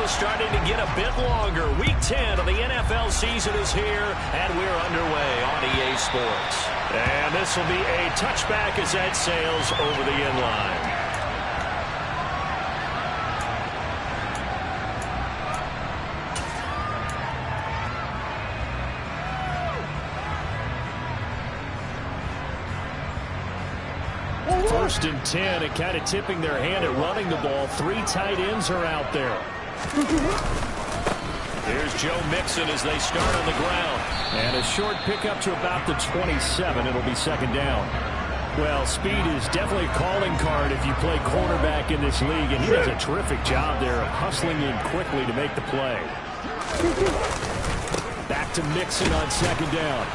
is starting to get a bit longer. Week 10 of the NFL season is here, and we're underway on EA Sports. And this will be a touchback as that sails over the end line. First and 10, and kind of tipping their hand at running the ball. 3 tight ends are out there. Here's Joe Mixon as they start on the ground. And a short pickup to about the 27. It'll be second down. Well, speed is definitely a calling card if you play quarterback in this league, and he does a terrific job there of hustling in quickly to make the play. Back to Mixon on second down.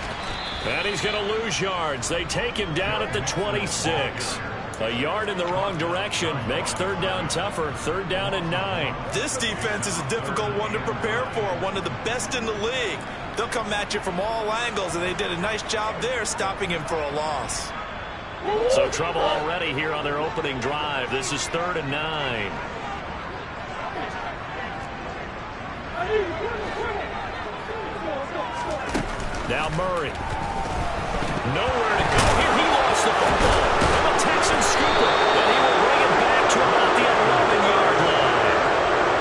And he's going to lose yards. They take him down at the 26. A yard in the wrong direction makes third down tougher. Third down and 9. This defense is a difficult one to prepare for. One of the best in the league. They'll come at you from all angles, and they did a nice job there stopping him for a loss. So trouble already here on their opening drive. This is third and 9. Now Murray. Nowhere to go here. He lost the football. And the Texans scoop it. And he will bring it back to about the 11-yard line.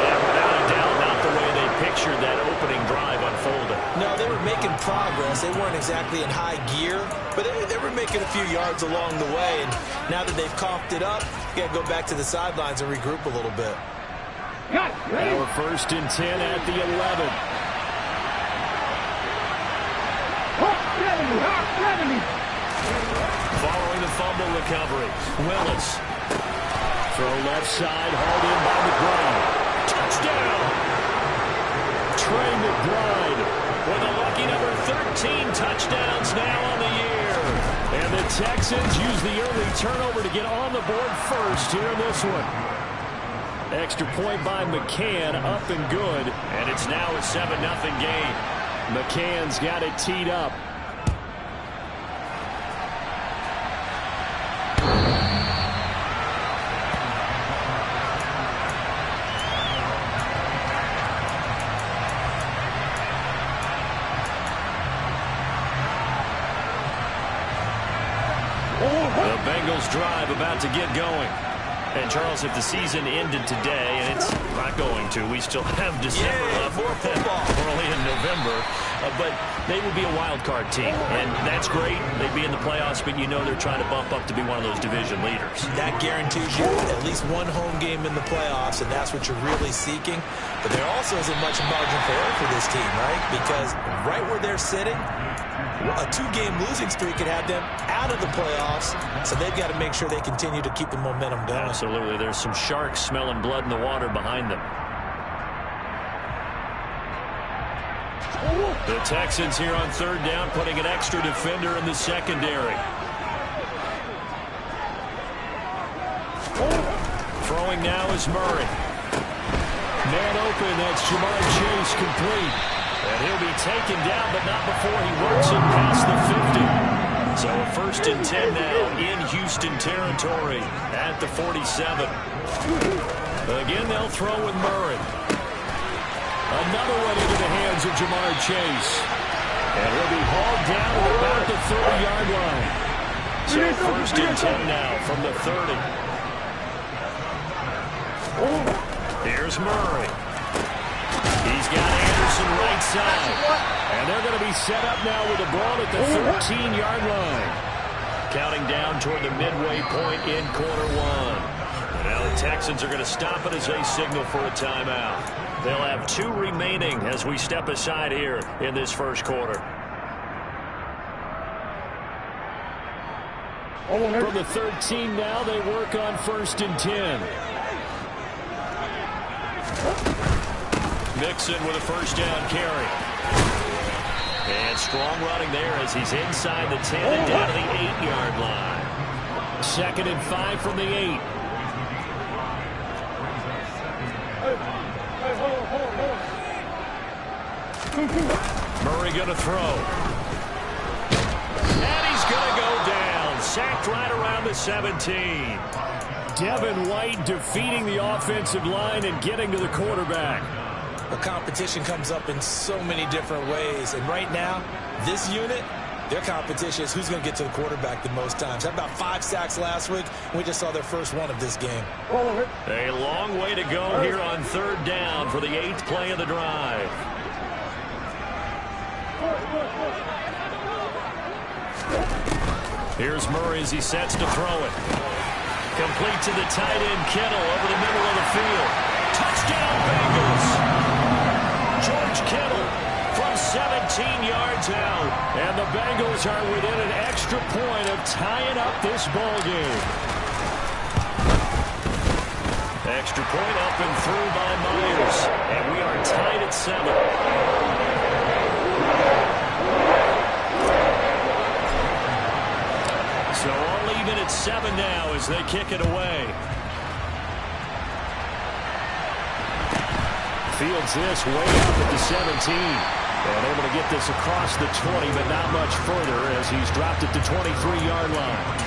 And without a doubt, not the way they pictured that opening drive unfolded. No, they were making progress. They weren't exactly in high gear, but they were making a few yards along the way. And now that they've coughed it up, you got to go back to the sidelines and regroup a little bit. Now we're first and 10 at the 11. Following the fumble recovery, Willis. Throw left side, hauled in by McBride. Touchdown! Trey McBride with a lucky number 13 touchdowns now on the year. And the Texans use the early turnover to get on the board first here in this one. Extra point by McCann, up and good. And it's now a 7-0 game. McCann's got it teed up. The Bengals drive about to get going. And Charles, if the season ended today, and it's not going to, we still have December left. More football. We're only in November. But they would be a wild card team, and that's great. They'd be in the playoffs, but you know they're trying to bump up to be one of those division leaders. That guarantees you at least one home game in the playoffs, and that's what you're really seeking. But there also isn't much margin for error for this team, right? Because right where they're sitting, a 2-game losing streak could have them out of the playoffs, so they've got to make sure they continue to keep the momentum going. Absolutely. There's some sharks smelling blood in the water behind them. The Texans here on third down, putting an extra defender in the secondary. Throwing now is Murray. Man open, that's Jamar Chase complete. And he'll be taken down, but not before he works it past the 50. So a first and 10 now in Houston territory at the 47. Again, they'll throw with Murray. Another one into the hands of Jamar Chase. And he'll be hauled down at about the 30-yard line. So first and 10 now from the 30. Here's Murray. He's got Anderson right side. And they're going to be set up now with the ball at the 13-yard line. Counting down toward the midway point in quarter one. And now the Texans are going to stop it as they signal for a timeout. They'll have 2 remaining as we step aside here in this first quarter. From the 13 now, they work on first and 10. Mixon with a first down carry. And strong running there as he's inside the 10 and down to the 8-yard line. Second and 5 from the 8. Murray going to throw. And he's going to go down. Sacked right around the 17. Devin White defeating the offensive line and getting to the quarterback. The competition comes up in so many different ways. And right now, this unit, their competition is who's going to get to the quarterback the most times. Had about 5 sacks last week. We just saw their first one of this game. A long way to go here on 3rd down for the 8th play of the drive. Here's Murray as he sets to throw it. Complete to the tight end, Kittle, over the middle of the field. Touchdown, Bengals! George Kittle from 17 yards out. And the Bengals are within an extra point of tying up this ball game. Extra point up and through by Myers. And we are tied at 7. So all even at 7 now as they kick it away. Fields this way up at the 17. And able to get this across the 20, but not much further as he's dropped at the 23-yard line.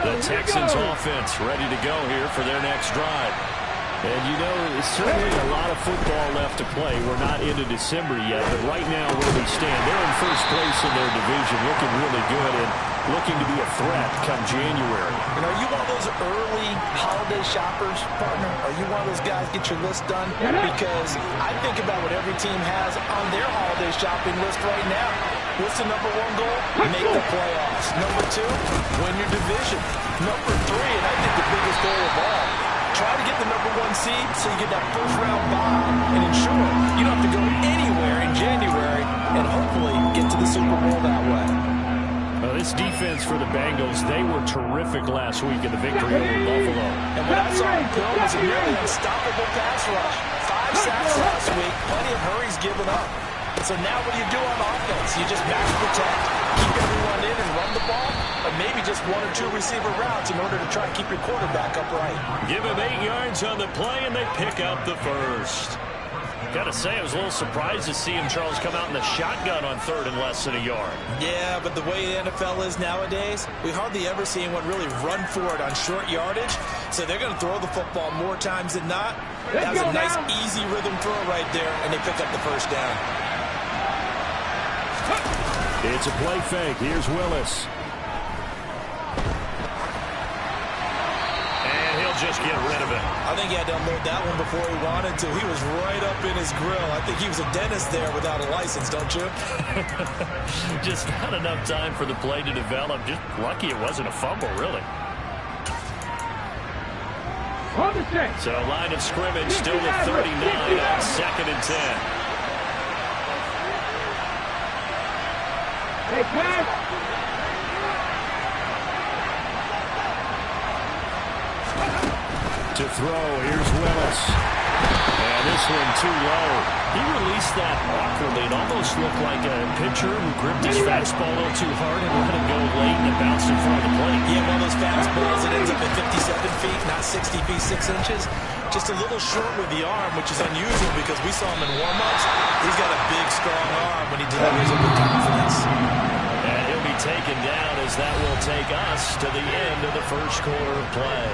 The Texans offense ready to go here for their next drive. And you know, it's certainly a lot of football left to play. We're not into December yet, but right now where we stand, they're in first place in their division, looking really good and looking to be a threat come January. And are you one of those early holiday shoppers, partner? Are you one of those guys get your list done? Because I think about what every team has on their holiday shopping list right now. What's the number 1 goal? Make the playoffs. Number 2, win your division. Number 3, and I think the biggest goal of all, try to get the number 1 seed so you get that first-round bye and ensure you don't have to go anywhere in January and hopefully get to the Super Bowl that way. This defense for the Bengals, they were terrific last week in the victory over Buffalo. And what I saw in film was a nearly unstoppable pass rush. 5 sacks last week, plenty of hurries given up. So now what do you do on offense? You just max protect, keep everyone in and run the ball, or maybe just 1 or 2 receiver routes in order to try and keep your quarterback upright. Give him 8 yards on the play, and they pick up the first. Got to say, I was a little surprised to see him, Charles, come out in the shotgun on 3rd and less than a yard. Yeah, but the way the NFL is nowadays, we hardly ever see anyone really run for it on short yardage. So they're going to throw the football more times than not. That was a nice, easy rhythm throw right there, and they pick up the first down. It's a play fake. Here's Willis. And he'll just get rid of it. I think he had to unload that one before he wanted to. He was right up in his grill. I think he was a dentist there without a license, don't you? Just not enough time for the play to develop. Just lucky it wasn't a fumble, really. So line of scrimmage still with 39 on 2nd and 10. Hey, pass! To throw, here's Willis. And this one too low. He released that awkwardly. It almost looked like a pitcher who gripped his fastball a little too hard and let it go late and it bounced in front of the plate. Yeah, one of those fastballs that ends up at 57 feet, not 60 feet, 6 inches. Just a little short with the arm, which is unusual because we saw him in warm-ups. He's got a big, strong arm when he delivers it with confidence. And he'll be taken down as that will take us to the end of the first quarter of play.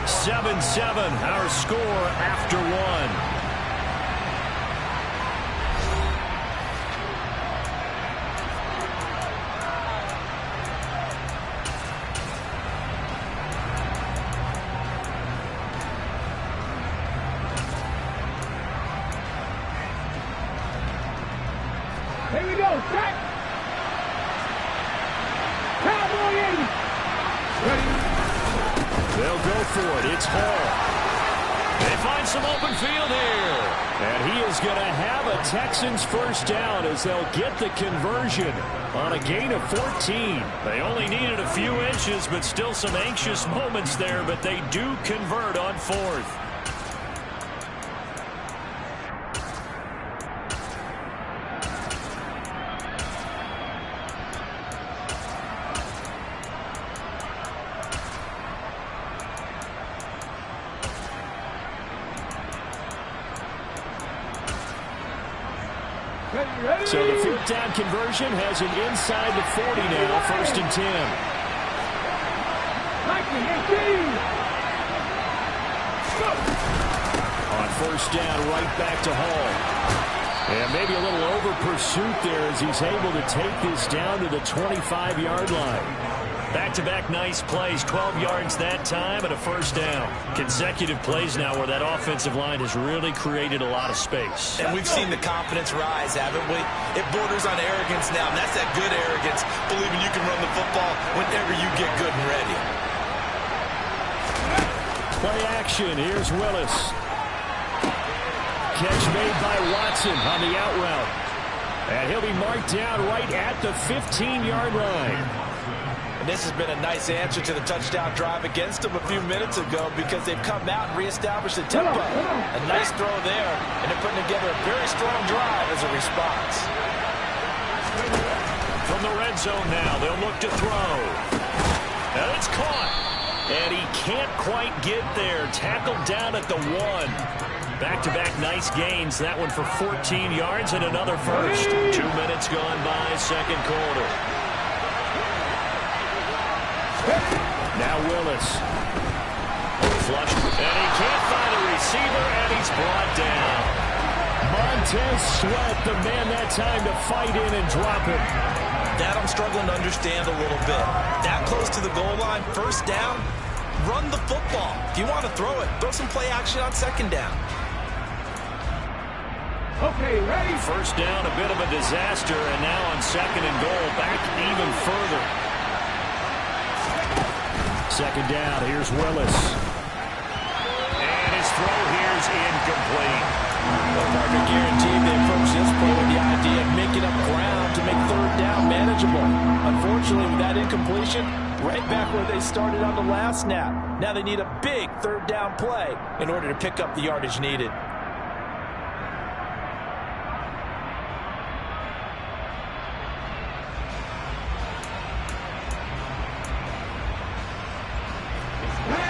7-7, our score after 1. Here we go, set! Cowboy 80! They'll go for it. It's Hall. They find some open field here. And he is going to have a Texans first down as they'll get the conversion on a gain of 14. They only needed a few inches, but still some anxious moments there, but they do convert on 4th. Ready? So the 4th down conversion has him inside the 40 now, 1st and 10. On 1st down, right back to Hall. And maybe a little over pursuit there as he's able to take this down to the 25-yard line. Back-to-back nice plays, 12 yards that time and a 1st down. Consecutive plays now where that offensive line has really created a lot of space. And we've seen the confidence rise, haven't we? It borders on arrogance now, and that's that good arrogance, believing you can run the football whenever you get good and ready. Play action, here's Willis. Catch made by Watson on the out route. And he'll be marked down right at the 15-yard line. This has been a nice answer to the touchdown drive against them a few minutes ago because they've come out and reestablished the tempo. A nice throw there, and they're putting together a very strong drive as a response. From the red zone now, they'll look to throw. And it's caught. And he can't quite get there. Tackled down at the 1. Back-to-back nice gains. That one for 14 yards and another first. 2 minutes gone by, second quarter. Now Willis. Flushed. And he can't find a receiver, and he's brought down. Montez Sweat, the man that time to fight in and drop him. That I'm struggling to understand a little bit. That close to the goal line, 1st down, run the football. If you want to throw it, throw some play action on 2nd down. Okay, ready? 1st down, a bit of a disaster, and now on 2nd and goal, back even further. 2nd down, here's Willis. And his throw here's incomplete. Well, Parker guaranteed they approach this play with the idea of making up ground to make 3rd down manageable. Unfortunately, with that incompletion, right back where they started on the last snap. Now they need a big 3rd down play in order to pick up the yardage needed.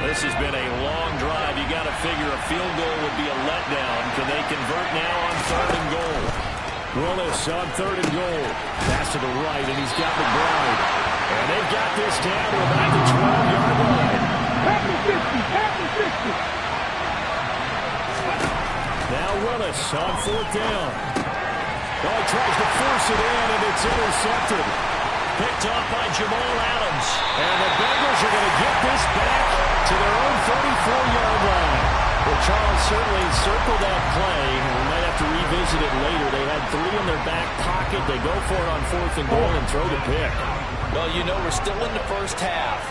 This has been a long drive. You got to figure a field goal would be a letdown. Can they convert now on 3rd and goal? Willis on 3rd and goal. Pass to the right, and he's got McBride. And they've got this down to about the 12-yard line. Happy 50. Now Willis on 4th down. Oh, he tries to force it in, and it's intercepted. Picked off by Jamal Adams. And the Bengals are going to get this back to their own 34-yard line. Well, Charles certainly circled that play. We might have to revisit it later. They had 3 in their back pocket. They go for it on 4th and goal and throw the pick. Well, you know, we're still in the 1st half.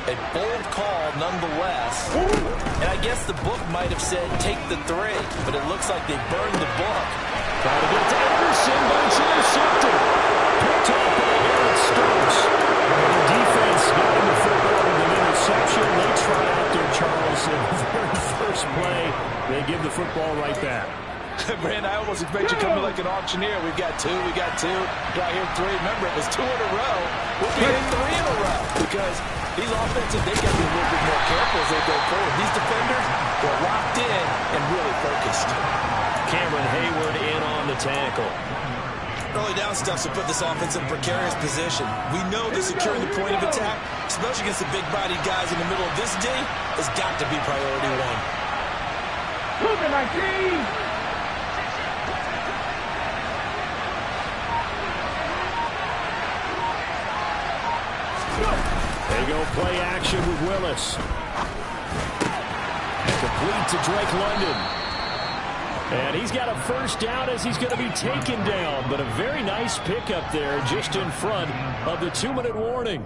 A bold call nonetheless. And I guess the book might have said take the 3, but it looks like they burned the book. Try to get to Anderson, but it's intercepted. Picked off by Eric Stokes. The defense got in the football with an interception. They try out there, Charles. In the very first play, they give the football right back. Brand, I almost expect you coming like an auctioneer. We've got 2, we got 2. Do I hear 3? Remember, it was 2 in a row. We'll be hitting 3 in a row because these offenses, they got to be a little bit more careful as they go forward. These defenders, they're locked in and really focused. Cameron Hayward in on the tackle. Early down stuff to put this offense in a precarious position. We know that securing the point of attack, especially against the big-bodied guys in the middle of this day, has got to be priority 1. Move it, 19. They go play action with Willis. Complete to Drake London. And he's got a 1st down as he's going to be taken down. But a very nice pickup there just in front of the 2-minute warning.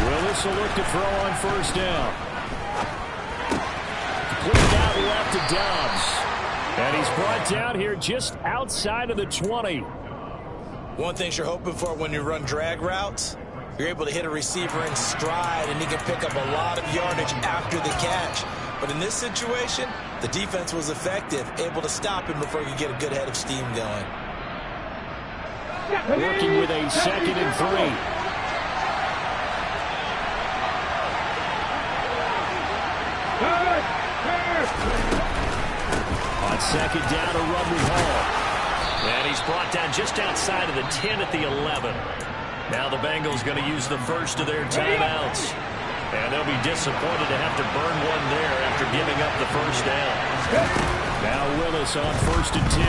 Willis will look to throw on 1st down. Complete out left to Dobbs. And he's brought down here just outside of the 20. One thing you're hoping for when you run drag routes, you're able to hit a receiver in stride, and he can pick up a lot of yardage after the catch. But in this situation, The defense was effective, able to stop him before he could get a good head of steam going. Working with a 2nd and 3. On 2nd down, a run with Hall. And he's brought down just outside of the 10 at the 11. Now the Bengals going to use the first of their timeouts. And they'll be disappointed to have to burn one there after giving up the first down. Now Willis on 1st and 10.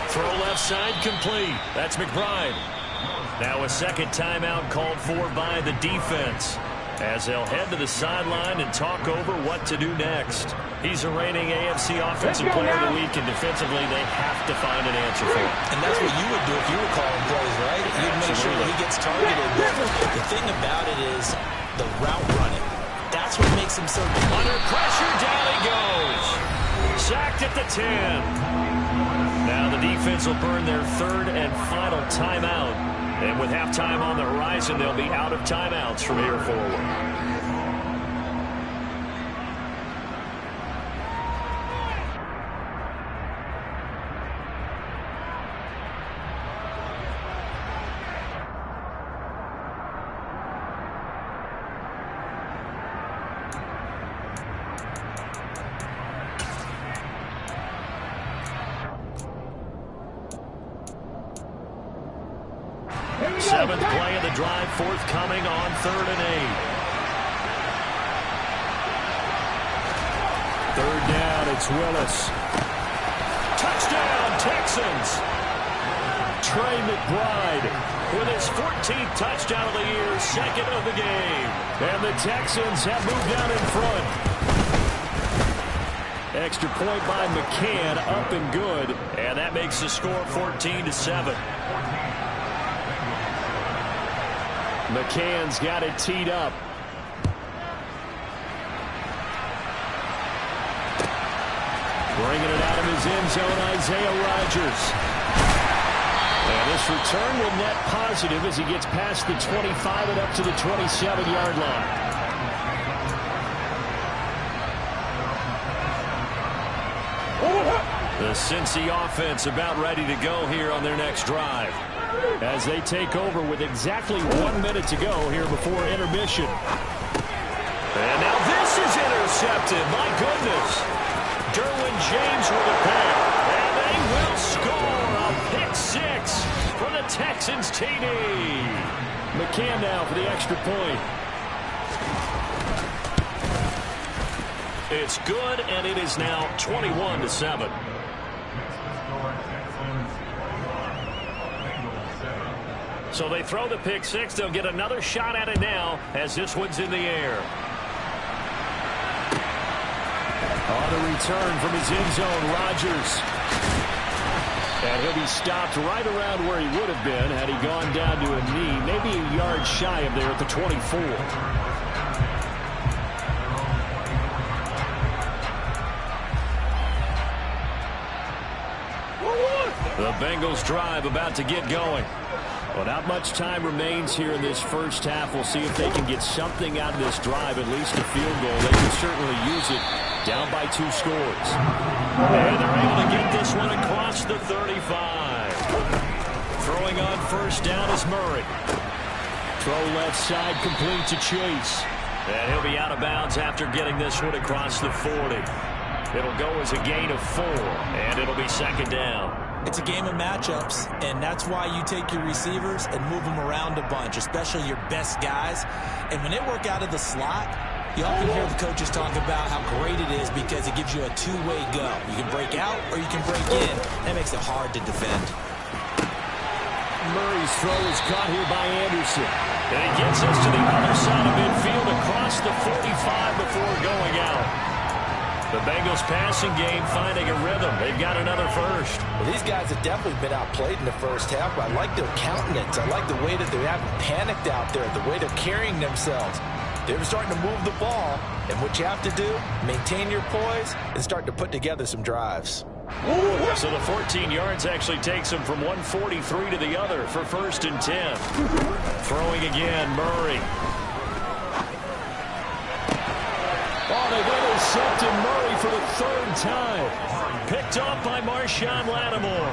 Throw left side complete. That's McBride. Now a 2nd timeout called for by the defense, as they'll head to the sideline and talk over what to do next. He's a reigning AFC Offensive Player of the Week, and defensively they have to find an answer for him. And that's what you would do if you were calling plays, right? You'd make sure that he gets targeted. But the thing about it is the route running. That's what makes him so good. Under pressure, down he goes. Sacked at the 10. Now the defense will burn their 3rd and final timeout. And with halftime on the horizon, they'll be out of timeouts from here forward. Seventh play of the drive forthcoming on 3rd and 8. 3rd down, it's Willis. Touchdown, Texans! Trey McBride with his 14th touchdown of the year, 2nd of the game. And the Texans have moved down in front. Extra point by McCann, up and good. And that makes the score 14-7. McCann's got it teed up. Bringing it out of his end zone, Isaiah Rodgers. And this return will net positive as he gets past the 25 and up to the 27-yard line. The Cincy offense about ready to go here on their next drive, as they take over with exactly 1 minute to go here before intermission. And now this is intercepted. My goodness. Derwin James with a pick. And they will score a pick 6 for the Texans TD. McCann now for the extra point. It's good, and it is now 21-7. So they throw the pick 6. They'll get another shot at it now as this one's in the air. On the return from his end zone, Rodgers. And he'll be stopped right around where he would have been had he gone down to a knee, maybe a yard shy of there at the 24. The Bengals drive about to get going. Well, not much time remains here in this first half. We'll see if they can get something out of this drive, at least a field goal. They can certainly use it, down by 2 scores. And they're able to get this one across the 35. Throwing on first down is Murray. Throw left side complete to Chase. And he'll be out of bounds after getting this one across the 40. It'll go as a gain of 4, and it'll be 2nd down. It's a game of matchups, and that's why you take your receivers and move them around a bunch, especially your best guys. And when they work out of the slot, you often hear the coaches talk about how great it is because it gives you a two-way go. You can break out or you can break in. That makes it hard to defend. Murray's throw is caught here by Anderson. And he gets us to the other side of midfield across the 45 before going out. The Bengals passing game finding a rhythm. They've got another first. Well, these guys have definitely been outplayed in the first half, but I like their countenance. I like the way that they haven't panicked out there, the way they're carrying themselves. They're starting to move the ball, and what you have to do, maintain your poise and start to put together some drives. So the 14 yards actually takes them from 143 to the other for 1st and 10. Throwing again, Murray. Oh, they went intercepting Murray for the third time. Picked off by Marshawn Lattimore.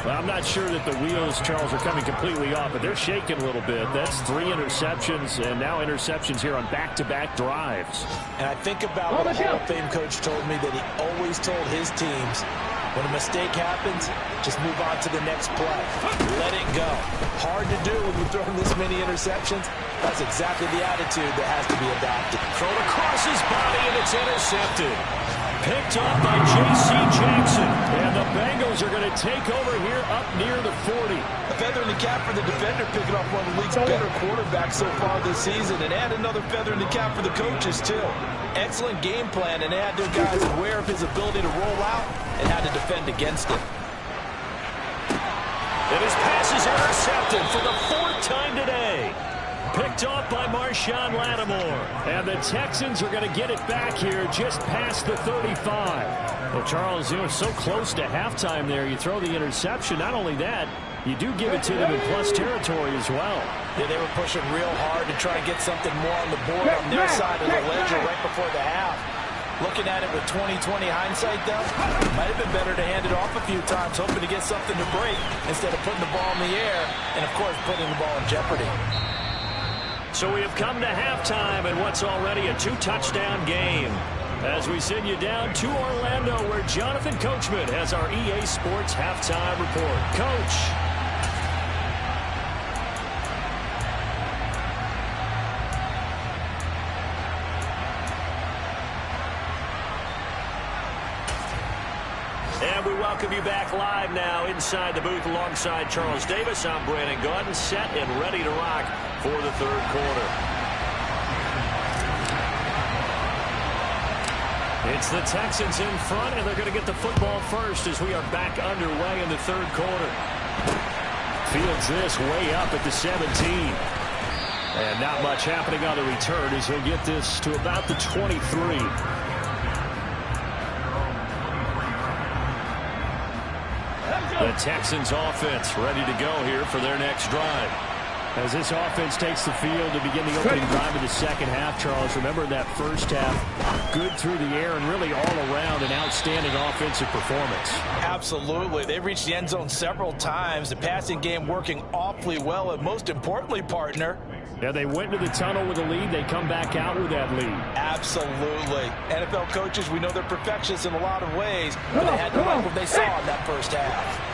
Well, I'm not sure that the wheels, Charles, are coming completely off, but they're shaking a little bit. That's 3 interceptions, and now interceptions here on back-to-back drives. And I think about what a Hall of Fame coach told me, that he always told his teams, when a mistake happens, just move on to the next play. Let it go. Hard to do when you're throwing this many interceptions. That's exactly the attitude that has to be adopted. Thrown across his body, and it's intercepted. Picked off by J.C. Jackson. And the Bengals are going to take over here up near the 40. A feather in the cap for the defender, picking off one of the league's better quarterbacks so far this season, and add another feather in the cap for the coaches, too. Excellent game plan, and had their guys aware of his ability to roll out and how to defend against it. And his pass is intercepted for the 4th time today. Picked off by Marshawn Lattimore. And the Texans are going to get it back here just past the 35. Well, Charles, you were so close to halftime there. You throw the interception. Not only that, you do give it to them in plus territory as well. Yeah, they were pushing real hard to try and get something more on the board on their side of the ledger right before the half. Looking at it with 20/20 hindsight, though, might have been better to hand it off a few times, hoping to get something to break instead of putting the ball in the air and, of course, putting the ball in jeopardy. So we have come to halftime in what's already a 2-touchdown game. As we send you down to Orlando, where Jonathan Coachman has our EA Sports halftime report. Coach. And we welcome you back live now inside the booth alongside Charles Davis. I'm Brandon Gaudin, set and ready to rock for the third quarter. It's the Texans in front, and they're going to get the football first as we are back underway in the third quarter. Fields this way up at the 17. And not much happening on the return as he'll get this to about the 23. The Texans offense ready to go here for their next drive. As this offense takes the field to begin the opening drive of the second half, Charles, remember that first half, good through the air and really all around an outstanding offensive performance. Absolutely. They've reached the end zone several times. The passing game working awfully well, and most importantly, partner, yeah, they went to the tunnel with a lead. They come back out with that lead. Absolutely. NFL coaches, we know they're perfectionists in a lot of ways, but they had to like what they saw in that first half.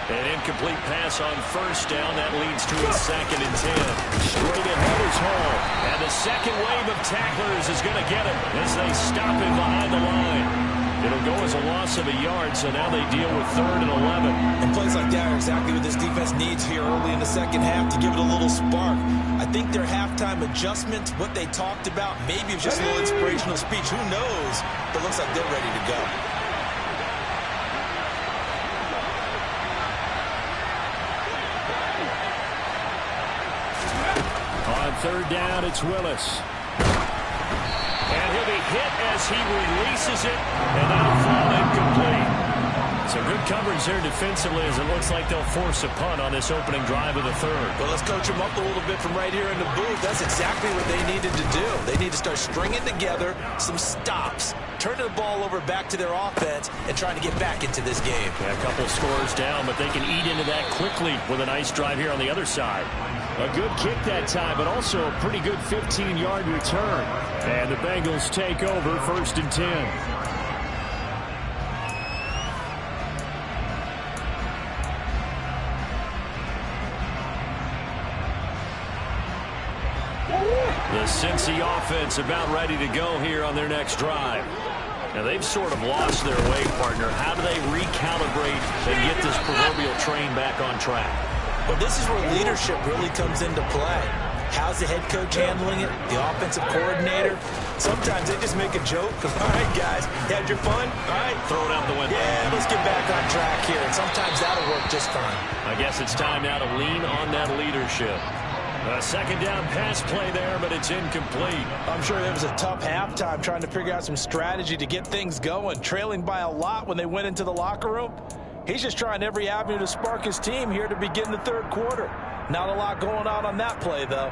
An incomplete pass on first down. That leads to a 2nd and 10. Straight ahead is Hall. And the second wave of tacklers is going to get him as they stop him behind the line. It'll go as a loss of a yard, so now they deal with 3rd and 11. And plays like that are exactly what this defense needs here early in the second half to give it a little spark. I think their halftime adjustments, what they talked about, maybe it was just a little inspirational speech. Who knows? But it looks like they're ready to go. On 3rd down, it's Willis. And he'll be hit as he releases it, and that'll fall incomplete. So good coverage there defensively as it looks like they'll force a punt on this opening drive of the third. Well, let's coach them up a little bit from right here in the booth. That's exactly what they needed to do. They need to start stringing together some stops, turning the ball over back to their offense, and trying to get back into this game. Yeah, a couple scores down, but they can eat into that quickly with a nice drive here on the other side. A good kick that time, but also a pretty good 15-yard return. And the Bengals take over 1st and 10. The Cincy offense about ready to go here on their next drive. Now, they've sort of lost their way, partner. How do they recalibrate and get this proverbial train back on track? Well, this is where leadership really comes into play. How's the head coach handling it? The offensive coordinator? Sometimes they just make a joke. All right, guys, you had your fun? All right. Throw it out the window. Yeah, let's get back on track here. And sometimes that'll work just fine. I guess it's time now to lean on that leadership. A 2nd down pass play there, but it's incomplete. I'm sure there was a tough halftime trying to figure out some strategy to get things going, trailing by a lot when they went into the locker room. He's just trying every avenue to spark his team here to begin the third quarter. Not a lot going on that play, though.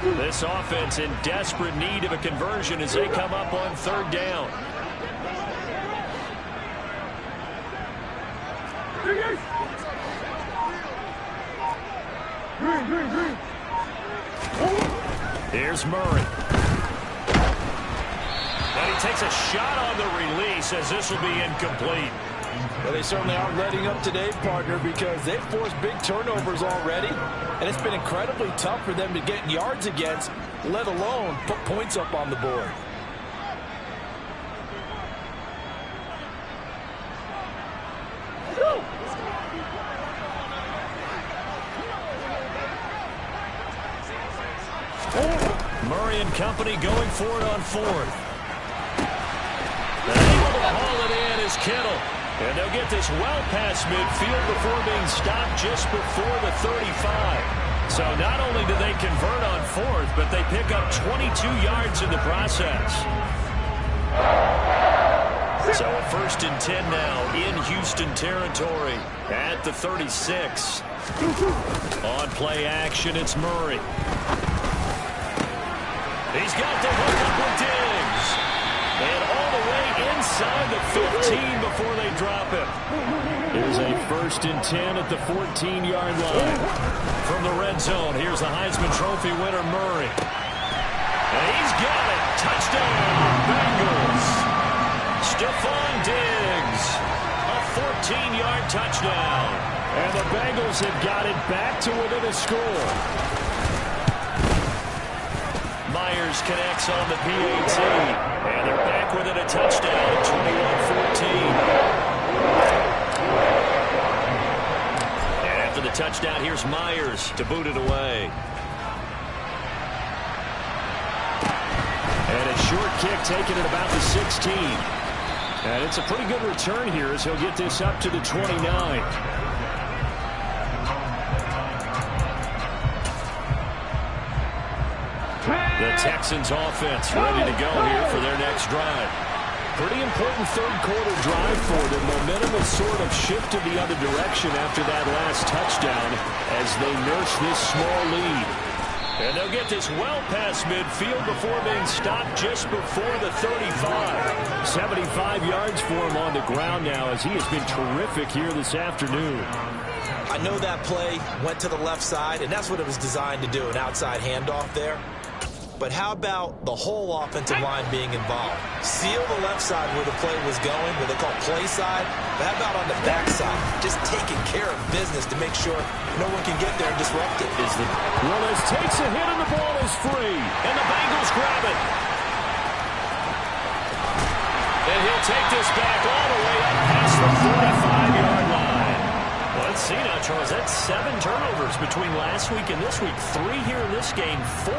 This offense in desperate need of a conversion as they come up on third down. Here's Murray. And he takes a shot on the release as this will be incomplete. Well, they certainly aren't letting up today, partner, because they've forced big turnovers already, and it's been incredibly tough for them to get yards against, let alone put points up on the board. Murray and company going for it on fourth. Able to haul it in is Kittle. And they'll get this well past midfield before being stopped just before the 35. So not only do they convert on fourth, but they pick up 22 yards in the process. So a 1st and 10 now in Houston territory at the 36. On play action, it's Murray. He's got the hook up with Diggs. And all the way inside the 15 before they drop him. Here's a 1st and 10 at the 14-yard line. From the red zone, here's the Heisman Trophy winner, Murray. And he's got it. Touchdown, Bengals. Stephon Diggs. A 14-yard touchdown. And the Bengals have got it back to within a score. Myers connects on the PAT, and they're back within a touchdown at 21-14. And after the touchdown, here's Myers to boot it away. And a short kick taken at about the 16. And it's a pretty good return here as he'll get this up to the 29. The Texans offense ready to go here for their next drive. Pretty important third quarter drive for them. Momentum has sort of shifted the other direction after that last touchdown as they nurse this small lead. And they'll get this well past midfield before being stopped just before the 35. 75 yards for him on the ground now as he has been terrific here this afternoon. I know that play went to the left side, and that's what it was designed to do, an outside handoff there. But how about the whole offensive line being involved? Seal the left side where the play was going, what they call play side. But how about on the back side? Just taking care of business to make sure no one can get there and disrupt it. Willis takes a hit and the ball is free. And the Bengals grab it. And he'll take this back all the way up past the 45-yard line. Let's see now, Charles. That's 7 turnovers between last week and this week. 3 here in this game, 4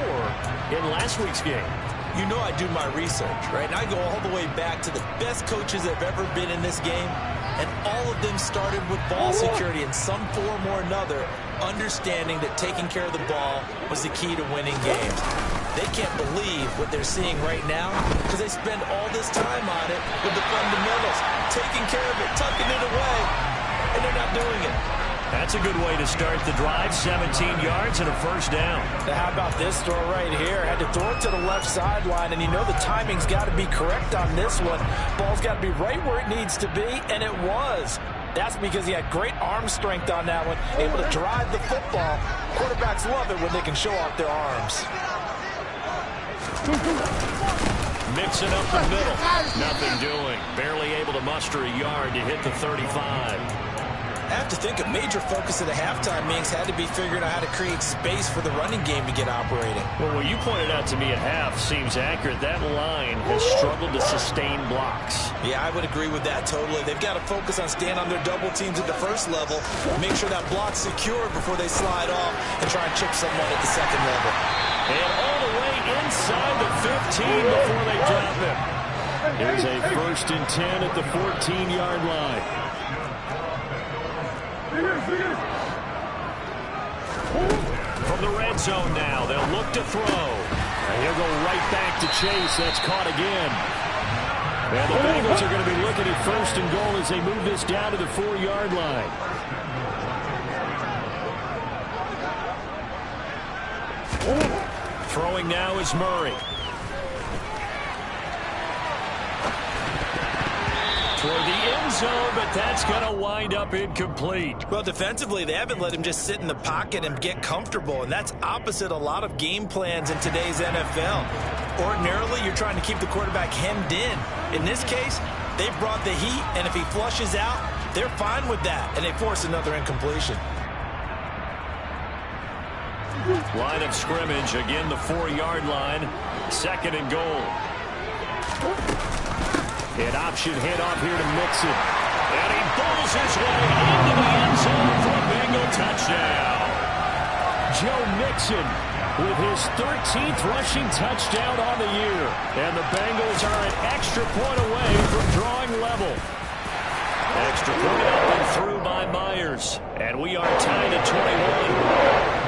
in last week's game. You know I do my research, right? And I go all the way back to the best coaches that have ever been in this game, and all of them started with ball security in some form or another, understanding that taking care of the ball was the key to winning games. They can't believe what they're seeing right now because they spend all this time on it with the fundamentals, taking care of it, tucking it away, and they're not doing it. That's a good way to start the drive. 17 yards and a 1st down. Now how about this throw right here? Had to throw it to the left sideline, and you know the timing's got to be correct on this one. Ball's got to be right where it needs to be, and it was. That's because he had great arm strength on that one, able to drive the football. Quarterbacks love it when they can show off their arms. Mixing up the middle. Nothing doing. Barely able to muster a yard to hit the 35. I have to think a major focus of the halftime meetings had to be figuring out how to create space for the running game to get operating. Well, what you pointed out to me at half seems accurate. That line has struggled to sustain blocks. Yeah, I would agree with that totally. They've got to focus on staying on their double teams at the first level, make sure that block's secured before they slide off and try and chip someone at the second level. And all the way inside the 15 before they drop him. Here's a 1st and 10 at the 14-yard line. From the red zone now, they'll look to throw. And he'll go right back to Chase. That's caught again. And the Bengals are going to be looking at 1st and goal as they move this down to the 4-yard line. Throwing now is Murray. Toward the end zone, but that's going to wind up incomplete. Well, defensively, they haven't let him just sit in the pocket and get comfortable, and that's opposite a lot of game plans in today's NFL. Ordinarily, you're trying to keep the quarterback hemmed in. In this case, they brought the heat, and if he flushes out, they're fine with that, and they force another incompletion. Line of scrimmage, again the 4-yard line. 2nd and goal. An option handoff here to Mixon. And he bowls his way into the end zone for a Bengal touchdown. Joe Mixon with his 13th rushing touchdown on the year. And the Bengals are an extra point away from drawing level. Extra point up and through by Myers. And we are tied at 21.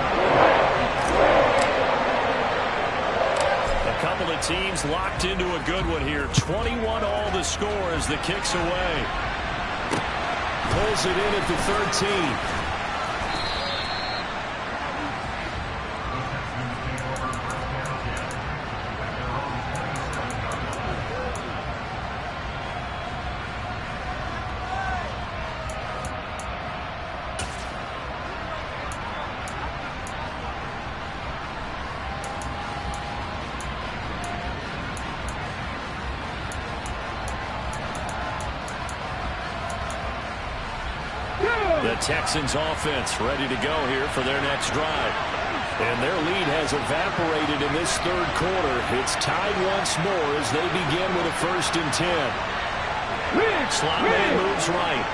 A couple of teams locked into a good one here. 21 all the score as the kick's away. Pulls it in at the 13. The Texans offense ready to go here for their next drive. And their lead has evaporated in this 3rd quarter. It's tied once more as they begin with a 1st and 10. Slot man moves right.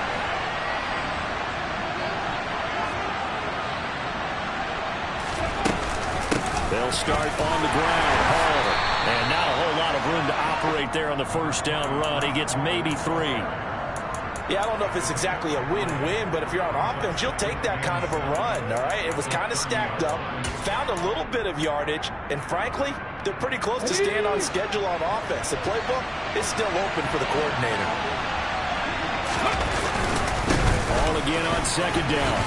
They'll start on the ground. Hall. And not a whole lot of room to operate there on the 1st down run. He gets maybe 3. Yeah, I don't know if it's exactly a win-win, but if you're on offense, you'll take that kind of a run, all right? It was kind of stacked up, found a little bit of yardage, and frankly, they're pretty close to staying on schedule on offense. The playbook is still open for the coordinator. Ball again on 2nd down.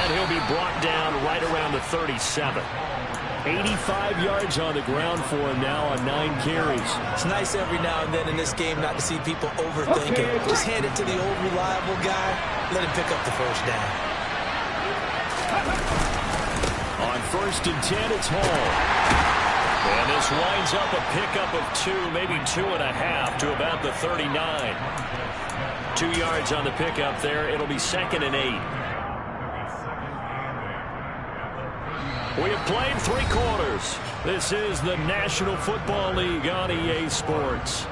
And he'll be brought down right around the 37. 85 yards on the ground for him now on 9 carries. It's nice every now and then in this game not to see people overthinking. Just hand it to the old reliable guy. Let him pick up the 1st down. On 1st and 10, it's Hall. And this winds up a pickup of 2, maybe 2.5 to about the 39. 2 yards on the pickup there. It'll be 2nd and 8. We have played 3 quarters. This is the National Football League on EA Sports.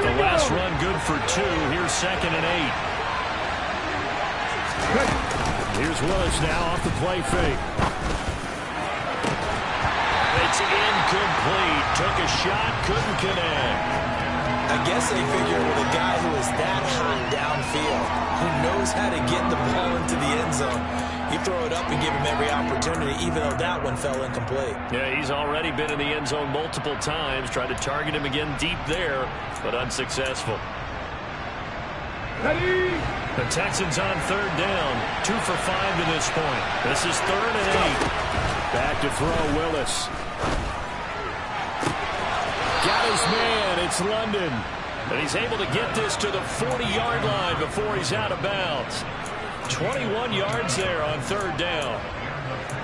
The last run good for 2. Here's 2nd and 8. Here's Willis now off the play fake. It's incomplete. Took a shot, couldn't connect. I guess they figure with a guy who is that hot downfield, who knows how to get the ball into the end zone, you throw it up and give him every opportunity, even though that one fell incomplete. Yeah, he's already been in the end zone multiple times. Tried to target him again deep there, but unsuccessful. Ready? The Texans on 3rd down. 2 for 5 to this point. This is 3rd and 8. Back to throw, Willis. Got his man. It's London. And he's able to get this to the 40-yard line before he's out of bounds. 21 yards there on 3rd down.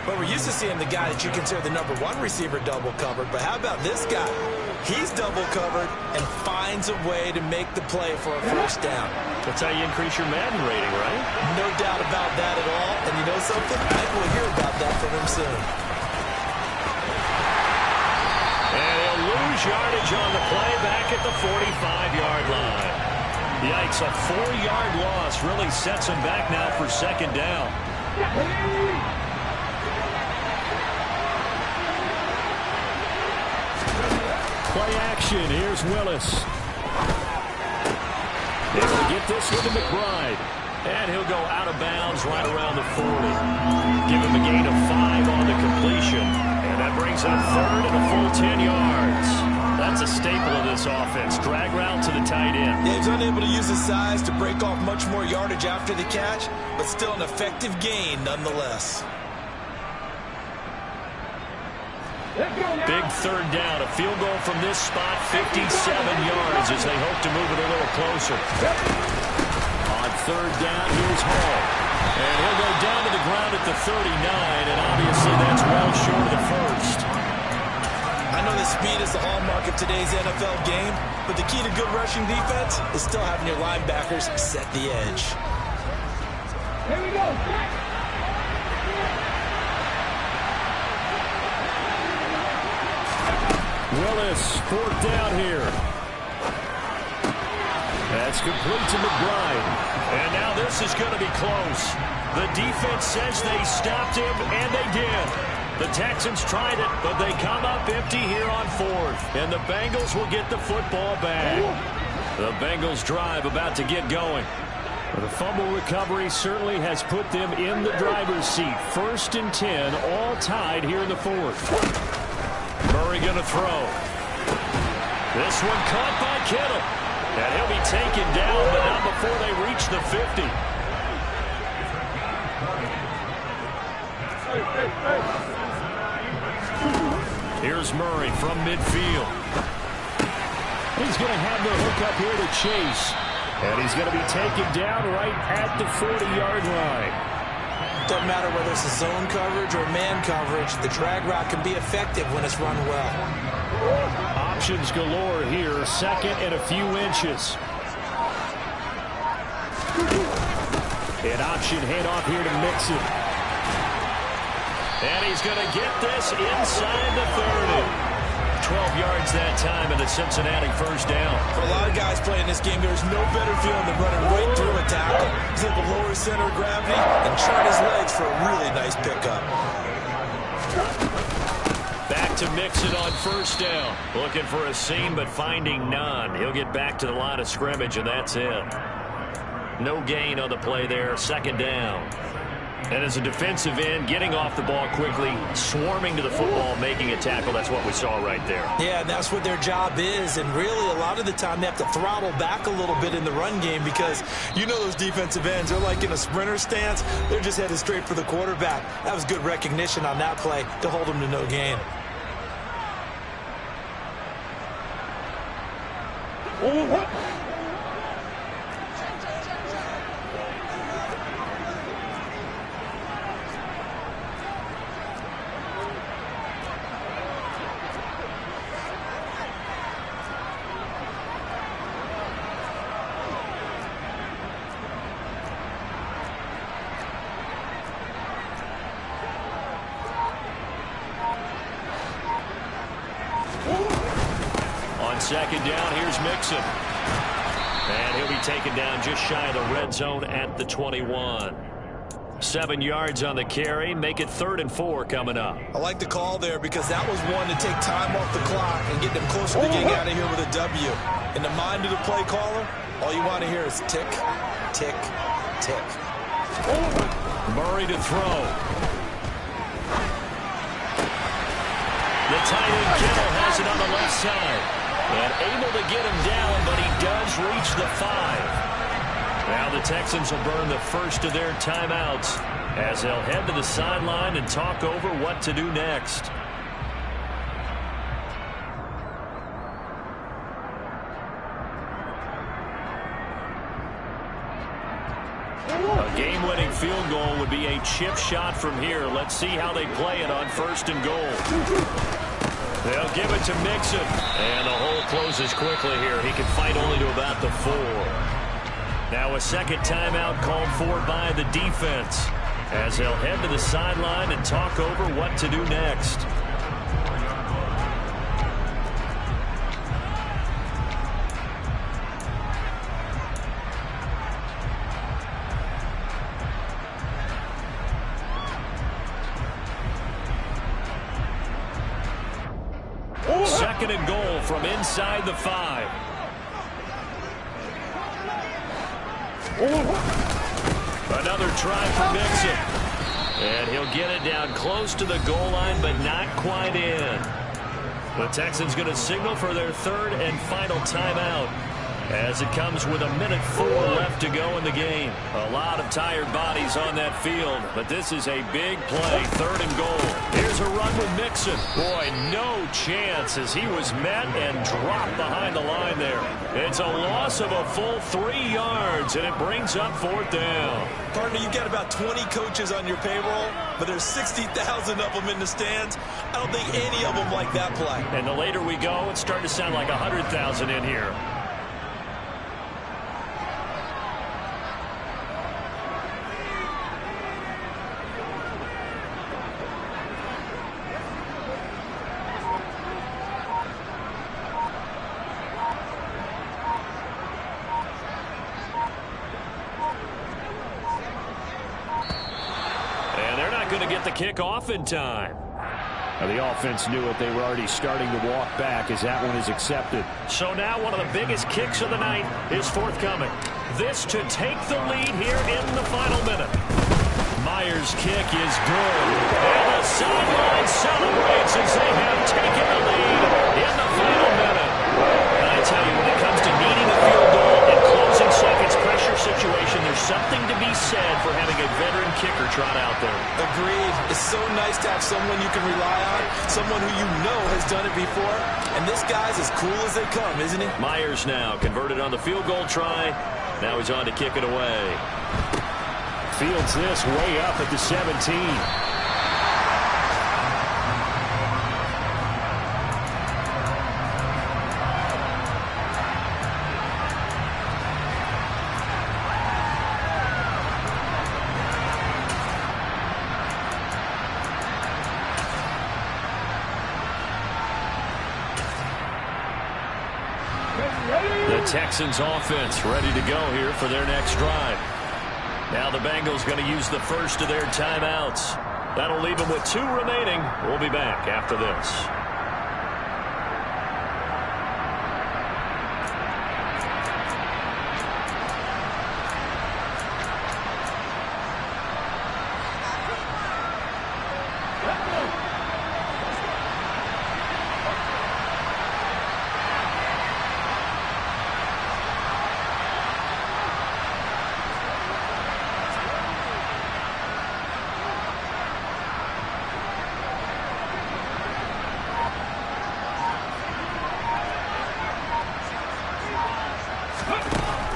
But we're used to seeing the guy that you consider the #1 receiver double covered. But how about this guy? He's double covered and finds a way to make the play for a 1st down. That's how you increase your Madden rating, right? No doubt about that at all. And you know something? I think we'll hear about that from him soon. And he'll lose yardage on the play back at the 45-yard line. Yikes, a 4-yard loss really sets him back now for 2nd down. Play action. Here's Willis. Able to get this one to McBride. And he'll go out of bounds right around the 40. Give him a gain of 5 on the completion. And that brings up third and a full 10 yards. That's a staple of this offense. Drag route to the tight end. Yeah, he's unable to use his size to break off much more yardage after the catch, but still an effective gain nonetheless. Big third down. A field goal from this spot, 57 yards as they hope to move it a little closer. On third down, here's Hall. And he'll go down to the ground at the 39, and obviously that's well short of the first. I know that speed is the hallmark of today's NFL game, but the key to good rushing defense is still having your linebackers set the edge. Here we go. Willis, fourth down here. That's complete to McBride. And now this is going to be close. The defense says they stopped him, and they did. The Texans tried it, but they come up empty here on fourth. And the Bengals will get the football back. The Bengals drive about to get going. The fumble recovery certainly has put them in the driver's seat. 1st and 10, all tied here in the fourth. Murray going to throw. This one caught by Kittle. And he'll be taken down, but not before they reach the 50. Here's Murray from midfield. He's going to have the hook up here to Chase. And he's going to be taken down right at the 40-yard line. Doesn't matter whether it's a zone coverage or man coverage, the drag route can be effective when it's run well. Options galore here, second and a few inches. An option handoff here to Mixon. And he's going to get this inside the 30. 12 yards that time and a Cincinnati first down. For a lot of guys playing this game, there's no better feeling than running right through a tackle. He's able to lower his center of gravity and chart his legs for a really nice pickup. Back to Mixon on first down. Looking for a seam, but finding none. He'll get back to the line of scrimmage, and that's it. No gain on the play there. Second down. And as a defensive end, getting off the ball quickly, swarming to the football, making a tackle. That's what we saw right there. Yeah, and that's what their job is. And really, a lot of the time, they have to throttle back a little bit in the run game because you know those defensive ends, they're like in a sprinter stance. They're just headed straight for the quarterback. That was good recognition on that play to hold them to no gain. Second down, here's Mixon. And he'll be taken down just shy of the red zone at the 21. 7 yards on the carry. Make it 3rd and 4 coming up. I like the call there because that was one to take time off the clock and get them closer to getting out of here with a W. In the mind of the play caller, all you want to hear is tick, tick, tick. Murray to throw. The tight end Kittle has it on the left side. And able to get him down, but he does reach the 5. Now the Texans will burn the first of their timeouts as they'll head to the sideline and talk over what to do next. A game-winning field goal would be a chip shot from here. Let's see how they play it on 1st and goal. They'll give it to Mixon. And the hole closes quickly here. He can fight only to about the 4. Now a second timeout called for by the defense as they'll head to the sideline and talk over what to do next. Second and goal from inside the 5. Another try for Mixon. And he'll get it down close to the goal line, but not quite in. The Texans going to signal for their third and final timeout as it comes with 1:04 left to go in the game. A lot of tired bodies on that field, but this is a big play, 3rd and goal. Here's a run with Mixon. Boy, no chance as he was met and dropped behind the line there. It's a loss of a full 3 yards, and it brings up 4th down. Partner, you've got about 20 coaches on your payroll, but there's 60,000 of them in the stands. I don't think any of them like that play. And the later we go, it's starting to sound like 100,000 in here. Going to get the kick off in time. Now the offense knew it. They were already starting to walk back as that one is accepted. So now one of the biggest kicks of the night is forthcoming. This to take the lead here in the final minute. Myers' kick is good. And the sideline celebrates as they have taken the lead in the final minute. And I tell you, when it comes to needing a field goal in closing seconds pressure situation, there's something to be said for having a veteran kicker trot out there. Agreed. It's so nice to have someone you can rely on, someone who you know has done it before. And this guy's as cool as they come, isn't he? Myers now converted on the field goal try. Now he's on to kick it away. Fields this way up at the 17. The Texans offense ready to go here for their next drive. Now the Bengals going to use the first of their timeouts. That'll leave them with 2 remaining. We'll be back after this.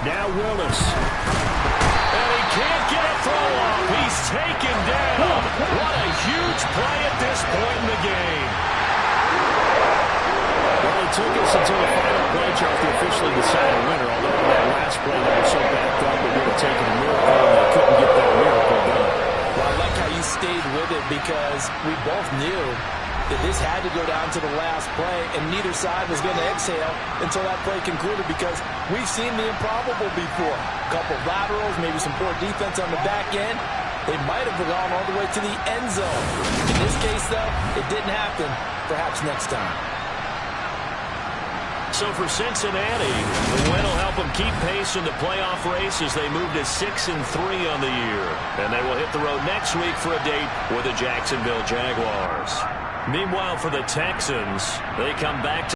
Now Willis. And he can't get a throw off. He's taken down. What a huge play at this point in the game. Well, it took us until the final play chart to officially decide a winner, although in that last play they were so backed up it would have taken a miracle and they couldn't get that miracle done. Well, I like how you stayed with it because we both knew that this had to go down to the last play, and neither side was going to exhale until that play concluded because we've seen the improbable before. A couple of laterals, maybe some poor defense on the back end. They might have gone all the way to the end zone. In this case, though, it didn't happen. Perhaps next time. So for Cincinnati, the win will help them keep pace in the playoff race as they move to 6-3 on the year. And they will hit the road next week for a date with the Jacksonville Jaguars. Meanwhile, for the Texans, they come back to